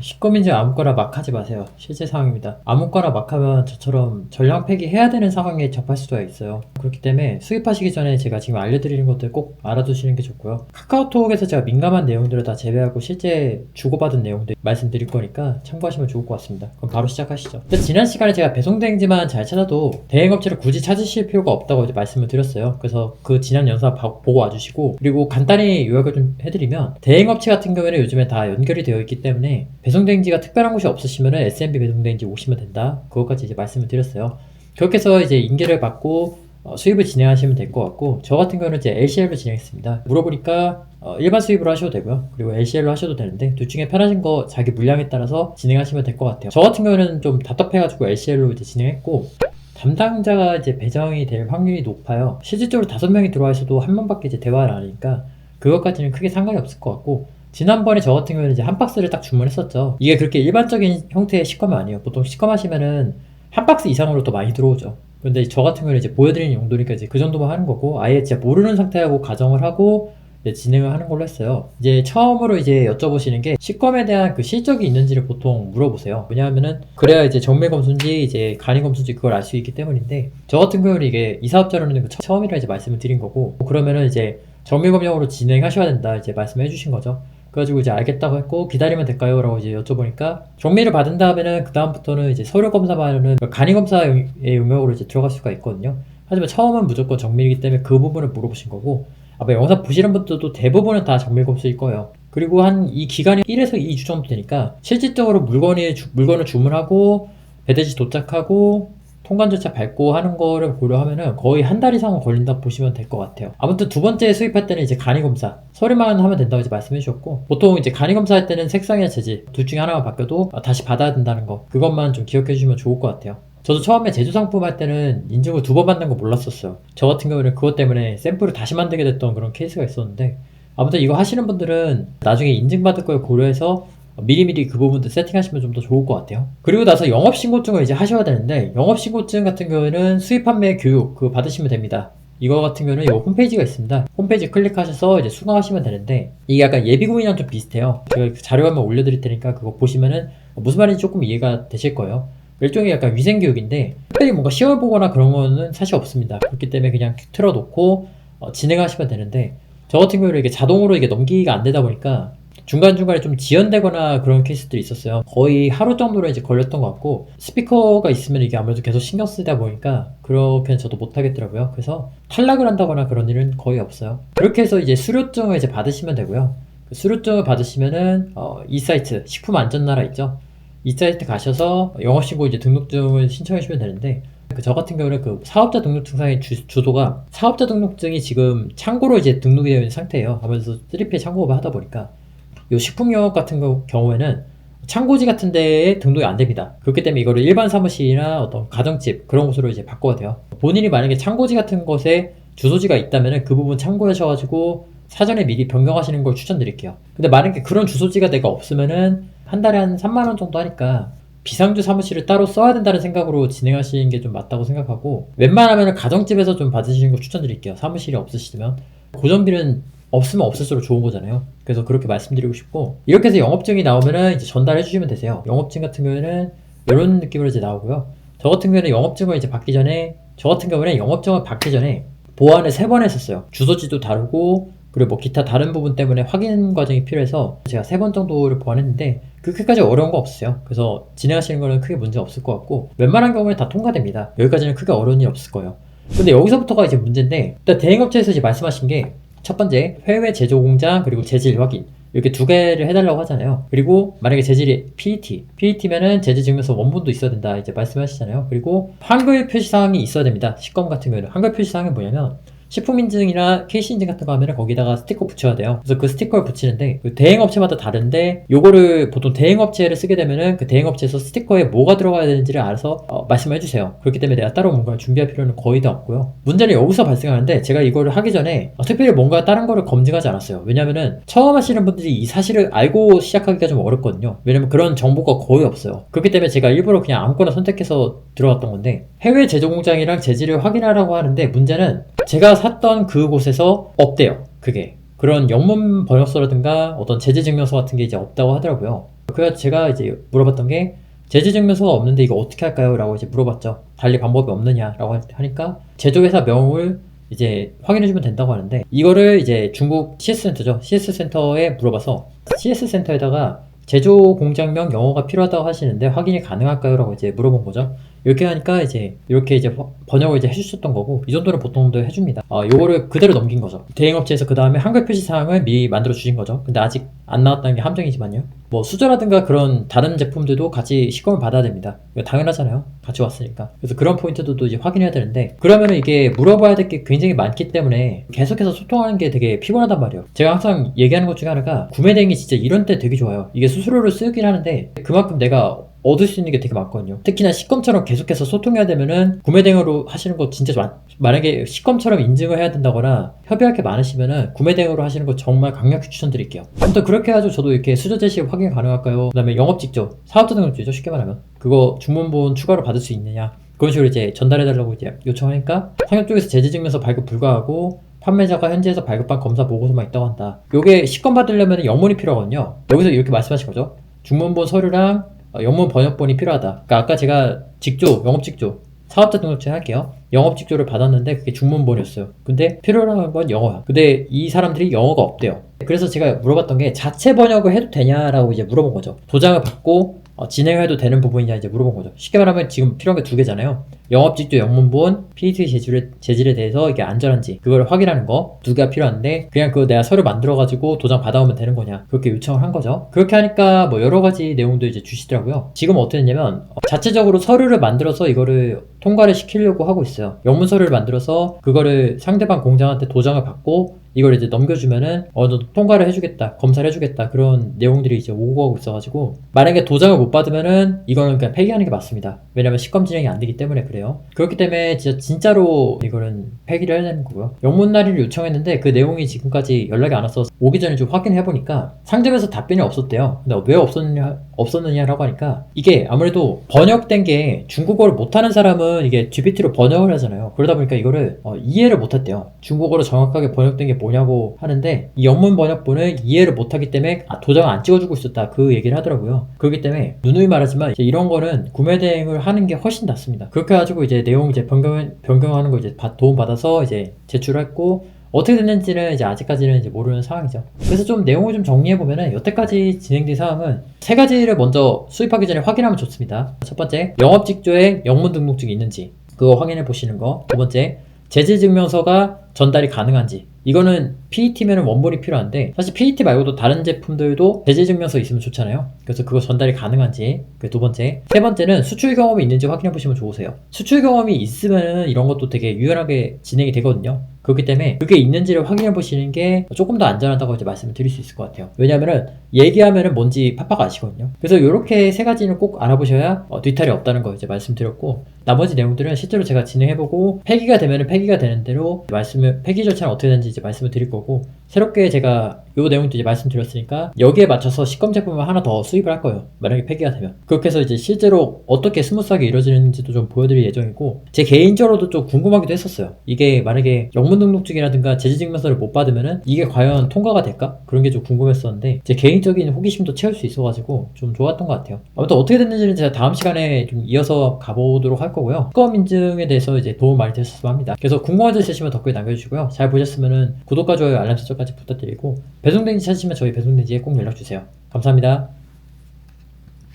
시꺼민지 아무거나 막 하지 마세요. 실제 상황입니다. 아무거나 막 하면 저처럼 전량 폐기해야 되는 상황에 접할 수가 있어요. 그렇기 때문에 수입하시기 전에 제가 지금 알려드리는 것들 꼭 알아두시는 게 좋고요. 카카오톡에서 제가 민감한 내용들을 다 제외하고 실제 주고받은 내용들 말씀드릴 거니까 참고하시면 좋을 것 같습니다. 그럼 바로 시작하시죠. 지난 시간에 제가 배송대행지만 잘 찾아도 대행업체를 굳이 찾으실 필요가 없다고 이제 말씀을 드렸어요. 그래서 그 지난 영상 보고 와주시고, 그리고 간단히 요약을 좀 해드리면, 대행업체 같은 경우에는 요즘에 다 연결이 되어 있기 때문에 배송대행지가 특별한 곳이 없으시면 SMB 배송대행지 오시면 된다. 그것까지 이제 말씀을 드렸어요. 그렇게 해서 이제 인계를 받고 수입을 진행하시면 될 것 같고, 저 같은 경우는 이제 LCL로 진행했습니다. 물어보니까 일반 수입으로 하셔도 되고요, 그리고 LCL로 하셔도 되는데 둘 중에 편하신 거 자기 물량에 따라서 진행하시면 될 것 같아요. 저 같은 경우는 좀 답답해가지고 LCL로 이제 진행했고, 담당자가 이제 배정이 될 확률이 높아요. 실질적으로 5명이 들어와 있어도 한 명밖에 이제 대화를 안 하니까 그것까지는 크게 상관이 없을 것 같고, 지난번에 저 같은 경우는 이제 한 박스를 딱 주문했었죠. 이게 그렇게 일반적인 형태의 식검은 아니에요. 보통 식검 하시면은 한 박스 이상으로 더 많이 들어오죠. 근데 저 같은 경우는 이제 보여드리는 용도니까 이제 그 정도만 하는 거고, 아예 진짜 모르는 상태하고 가정을 하고 이제 진행을 하는 걸로 했어요. 이제 처음으로 이제 여쭤보시는 게 식검에 대한 그 실적이 있는지를 보통 물어보세요. 왜냐하면은 그래야 이제 정밀 검수인지 이제 간이 검수인지 그걸 알 수 있기 때문인데, 저 같은 경우는 이게 이 사업자로는 그 처음이라 이제 말씀을 드린 거고, 그러면은 이제 정밀 검역으로 진행하셔야 된다 이제 말씀해 주신 거죠. 그래가지고 이제 알겠다고 했고, 기다리면 될까요? 라고 이제 여쭤보니까, 정밀을 받은 다음에는 그 다음부터는 이제 서류 검사만은 간이 검사의 영역으로 이제 들어갈 수가 있거든요. 하지만 처음은 무조건 정밀이기 때문에 그 부분을 물어보신 거고, 아마 영상 보시는 분들도 대부분은 다 정밀 검수일 거예요. 그리고 한 이 기간이 1에서 2주 정도 되니까 실질적으로 물건을 주문하고 배대지 도착하고 통관 절차 밟고 하는 거를 고려하면은 거의 한 달 이상은 걸린다 보시면 될 것 같아요. 아무튼 두 번째 수입할 때는 이제 간이 검사, 서류만 하면 된다고 이제 말씀해 주셨고, 보통 이제 간이 검사할 때는 색상이나 재질 둘 중에 하나가 바뀌어도 다시 받아야 된다는 거, 그것만 좀 기억해 주시면 좋을 것 같아요. 저도 처음에 제조 상품 할 때는 인증을 2번 받는 거 몰랐었어요. 저 같은 경우는 그것 때문에 샘플을 다시 만들게 됐던 그런 케이스가 있었는데, 아무튼 이거 하시는 분들은 나중에 인증받을 걸 고려해서 미리미리 그 부분도 세팅하시면 좀 더 좋을 것 같아요. 그리고 나서 영업신고증을 이제 하셔야 되는데, 영업신고증 같은 경우에는 수입 판매 교육 그거 받으시면 됩니다. 이거 같은 경우는 이 홈페이지가 있습니다. 홈페이지 클릭하셔서 이제 수강하시면 되는데, 이게 약간 예비군이랑 좀 비슷해요. 제가 자료 한번 올려드릴 테니까 그거 보시면은 무슨 말인지 조금 이해가 되실 거예요. 일종의 약간 위생교육인데, 특별히 뭔가 시험을 보거나 그런 거는 사실 없습니다. 그렇기 때문에 그냥 틀어놓고 진행하시면 되는데, 저 같은 경우는 이게 자동으로 이게 넘기기가 안 되다 보니까 중간중간에 좀 지연되거나 그런 케이스들이 있었어요. 거의 하루 정도로 이제 걸렸던 것 같고, 스피커가 있으면 이게 아무래도 계속 신경 쓰다 보니까 그렇게는 저도 못 하겠더라고요. 그래서 탈락을 한다거나 그런 일은 거의 없어요. 그렇게 해서 이제 수료증을 이제 받으시면 되고요. 그 수료증을 받으시면은 이 사이트 식품안전나라 있죠. 이 사이트 가셔서 영업신고 이제 등록증을 신청해 주시면 되는데, 저 같은 경우는 그 사업자 등록증상의 주소가, 사업자 등록증이 지금 창고로 이제 등록이 되어 있는 상태예요. 하면서 3P에 창고업을 하다 보니까 이 식품영업 같은 경우에는 창고지 같은 데에 등록이 안 됩니다. 그렇기 때문에 이거를 일반 사무실이나 어떤 가정집 그런 곳으로 이제 바꿔야 돼요. 본인이 만약에 창고지 같은 곳에 주소지가 있다면 그 부분 참고하셔가지고 사전에 미리 변경하시는 걸 추천드릴게요. 근데 만약에 그런 주소지가 내가 없으면은 한 달에 한 3만원 정도 하니까 비상주 사무실을 따로 써야 된다는 생각으로 진행하시는 게 좀 맞다고 생각하고, 웬만하면 가정집에서 좀 받으시는 걸 추천드릴게요. 사무실이 없으시면. 고정비는 없으면 없을수록 좋은 거잖아요. 그래서 그렇게 말씀드리고 싶고, 이렇게 해서 영업증이 나오면은 이제 전달해 주시면 되세요. 영업증 같은 경우에는 이런 느낌으로 이제 나오고요. 저 같은 경우에는 영업증을 이제 받기 전에 보안을 3번 했었어요. 주소지도 다르고, 그리고 뭐 기타 다른 부분 때문에 확인 과정이 필요해서 제가 3번 정도를 보완했는데, 그렇게까지 어려운 거 없어요. 그래서 진행하시는 거는 크게 문제 없을 것 같고, 웬만한 경우에 다 통과됩니다. 여기까지는 크게 어려운 일 없을 거예요. 근데 여기서부터가 이제 문제인데, 일단 대행업체에서 이제 말씀하신 게, 첫 번째 해외 제조 공장 그리고 재질 확인, 이렇게 2개를 해달라고 하잖아요. 그리고 만약에 재질이 PET면은 재질 증명서 원본도 있어야 된다 이제 말씀하시잖아요. 그리고 한글 표시사항이 있어야 됩니다. 식검 같은 경우에는 한글 표시사항이 뭐냐면, 식품인증이나 KC인증 같은 거 하면은 거기다가 스티커 붙여야 돼요. 그래서 그 스티커를 붙이는데, 그 대행업체마다 다른데, 요거를 보통 대행업체를 쓰게 되면은 그 대행업체에서 스티커에 뭐가 들어가야 되는지를 알아서 말씀을 해주세요. 그렇기 때문에 내가 따로 뭔가를 준비할 필요는 거의 다 없고요. 문제는 여기서 발생하는데, 제가 이거를 하기 전에 특별히 뭔가 다른 거를 검증하지 않았어요. 왜냐면은 처음 하시는 분들이 이 사실을 알고 시작하기가 좀 어렵거든요. 왜냐면 그런 정보가 거의 없어요. 그렇기 때문에 제가 일부러 그냥 아무거나 선택해서 들어갔던 건데, 해외 제조 공장이랑 재질을 확인하라고 하는데, 문제는 제가 샀던 그곳에서 없대요. 그게 그런 영문 번역서라든가 어떤 재질 증명서 같은 게 이제 없다고 하더라고요. 그래서 제가 이제 물어봤던 게 제재증명서가 없는데 이거 어떻게 할까요? 라고 이제 물어봤죠. 달리 방법이 없느냐라고 하니까 제조회사 명을 이제 확인해주면 된다고 하는데, 이거를 이제 중국 CS센터죠. CS센터에 물어봐서 CS센터에다가 제조 공장명 영어가 필요하다고 하시는데 확인이 가능할까요? 라고 이제 물어본 거죠. 이렇게 하니까 이제 이렇게 이제 번역을 이제 해주셨던 거고, 이 정도는 보통도 해줍니다. 요거를 그대로 넘긴 거죠. 대행업체에서 그 다음에 한글 표시 사항을 미리 만들어 주신 거죠. 근데 아직 안 나왔다는 게 함정이지만요. 뭐 수저라든가 그런 다른 제품들도 같이 시검을 받아야 됩니다. 이거 당연하잖아요. 같이 왔으니까. 그래서 그런 포인트도 이제 확인해야 되는데, 그러면은 이게 물어봐야 될 게 굉장히 많기 때문에 계속해서 소통하는 게 되게 피곤하단 말이에요. 제가 항상 얘기하는 것 중에 하나가, 구매 대행이 진짜 이런 때 되게 좋아요. 이게 수수료를 쓰긴 하는데 그만큼 내가 얻을 수 있는 게 되게 많거든요. 특히나 시검처럼 계속해서 소통해야 되면은 구매 대행으로 하시는 거 진짜 만약에 시검처럼 인증을 해야 된다거나 협의할 게 많으시면은 구매 대행으로 하시는 거 정말 강력히 추천드릴게요. 아무튼 그렇게 해가지고 저도 이렇게 수저 제시 확인 가능할까요? 그 다음에 영업 직접 사업자 등록증이죠, 쉽게 말하면. 그거 중문본 추가로 받을 수 있느냐, 그런 식으로 이제 전달해달라고 이제 요청하니까 상협 쪽에서 제재증명서 발급 불가하고 판매자가 현지에서 발급한 검사 보고서만 있다고 한다. 요게 시검 받으려면 영문이 필요하거든요. 여기서 이렇게 말씀하신 거죠. 중문본 서류랑 영문 번역본이 필요하다. 그러니까 아까 제가 직조, 영업 직조, 사업자 등록증 할게요. 영업 직조를 받았는데 그게 중문본이었어요. 근데 필요한 건 영어야. 근데 이 사람들이 영어가 없대요. 그래서 제가 물어봤던 게 자체 번역을 해도 되냐라고 이제 물어본 거죠. 도장을 받고 진행해도 되는 부분이냐 이제 물어본 거죠. 쉽게 말하면 지금 필요한 게 두 개잖아요. 영업 직조 영문본, PET 재질에 대해서 이게 안전한지 그걸 확인하는 거 두 개가 필요한데, 그냥 그거 내가 서류 만들어가지고 도장 받아오면 되는 거냐, 그렇게 요청을 한 거죠. 그렇게 하니까 뭐 여러 가지 내용도 이제 주시더라고요. 지금 어떻게 됐냐면 자체적으로 서류를 만들어서 이거를 통과를 시키려고 하고 있어요. 영문 서류를 만들어서 그거를 상대방 공장한테 도장을 받고 이걸 이제 넘겨주면은 너 통과를 해주겠다, 검사를 해주겠다, 그런 내용들이 이제 오고 가고 있어가지고, 만약에 도장을 못 받으면은 이거는 그냥 폐기하는 게 맞습니다. 왜냐면 시검 진행이 안 되기 때문에 그래요. 그렇기 때문에 진짜로 이거는 폐기를 해야 되는 거고요. 영문 날의를 요청했는데 그 내용이 지금까지 연락이 안 와서 오기 전에 좀 확인해보니까 상점에서 답변이 없었대요. 근데 왜 없었느냐라고 하니까, 이게 아무래도 번역된 게 중국어를 못하는 사람은 이게 GPT로 번역을 하잖아요. 그러다 보니까 이거를 이해를 못했대요. 중국어로 정확하게 번역된 게 뭐냐고 하는데, 이 영문 번역본을 이해를 못하기 때문에 도장을 안 찍어주고 있었다, 그 얘기를 하더라고요. 그렇기 때문에 누누이 말하지만 이제 이런 거는 구매 대행을 하는 게 훨씬 낫습니다. 그렇게 해가지고 이제 내용 이제 변경하는 거 이제 도움 받아서 이제 제출했고, 어떻게 됐는지는 이제 아직까지는 이제 모르는 상황이죠. 그래서 좀 내용을 좀 정리해보면은 여태까지 진행된 사항은 세 가지를 먼저 수입하기 전에 확인하면 좋습니다. 첫 번째, 영업 직조에 영문 등록증이 있는지 그거 확인해 보시는 거. 두 번째, 제재증명서가 전달이 가능한지. 이거는 PET면은 원본이 필요한데, 사실 PET 말고도 다른 제품들도 제재증명서 있으면 좋잖아요. 그래서 그거 전달이 가능한지. 그게 두 번째. 세 번째는 수출 경험이 있는지 확인해 보시면 좋으세요. 수출 경험이 있으면은 이런 것도 되게 유연하게 진행이 되거든요. 그렇기 때문에 그게 있는지를 확인해 보시는 게 조금 더 안전하다고 이제 말씀을 드릴 수 있을 것 같아요. 왜냐면은 얘기하면은 뭔지 팍팍 아시거든요. 그래서 이렇게 세 가지는 꼭 알아보셔야 뒤탈이 없다는 거 이제 말씀드렸고, 나머지 내용들은 실제로 제가 진행해보고 폐기가 되면은 폐기가 되는 대로 폐기 절차는 어떻게 되는지 이제 말씀을 드릴 거고, 새롭게 제가 요 내용도 이제 말씀드렸으니까 여기에 맞춰서 시검 제품을 하나 더 수입을 할 거예요. 만약에 폐기가 되면. 그렇게 해서 이제 실제로 어떻게 스무스하게 이루어지는지도 좀 보여드릴 예정이고, 제 개인적으로도 좀 궁금하기도 했었어요. 이게 만약에 영문 등록증이라든가 제재증명서를 못 받으면은 이게 과연 통과가 될까? 그런 게 좀 궁금했었는데, 제 개인적인 호기심도 채울 수 있어가지고 좀 좋았던 것 같아요. 아무튼 어떻게 됐는지는 제가 다음 시간에 좀 이어서 가보도록 할 거고요. 시검 인증에 대해서 이제 도움 많이 되셨으면 합니다. 그래서 궁금한 점 있으시면 댓글 남겨주시고요. 잘 보셨으면은 구독과 좋아요, 알람 설정까지 부탁드리고, 배송된지 찾으시면 저희 배송된지에 꼭 연락주세요. 감사합니다.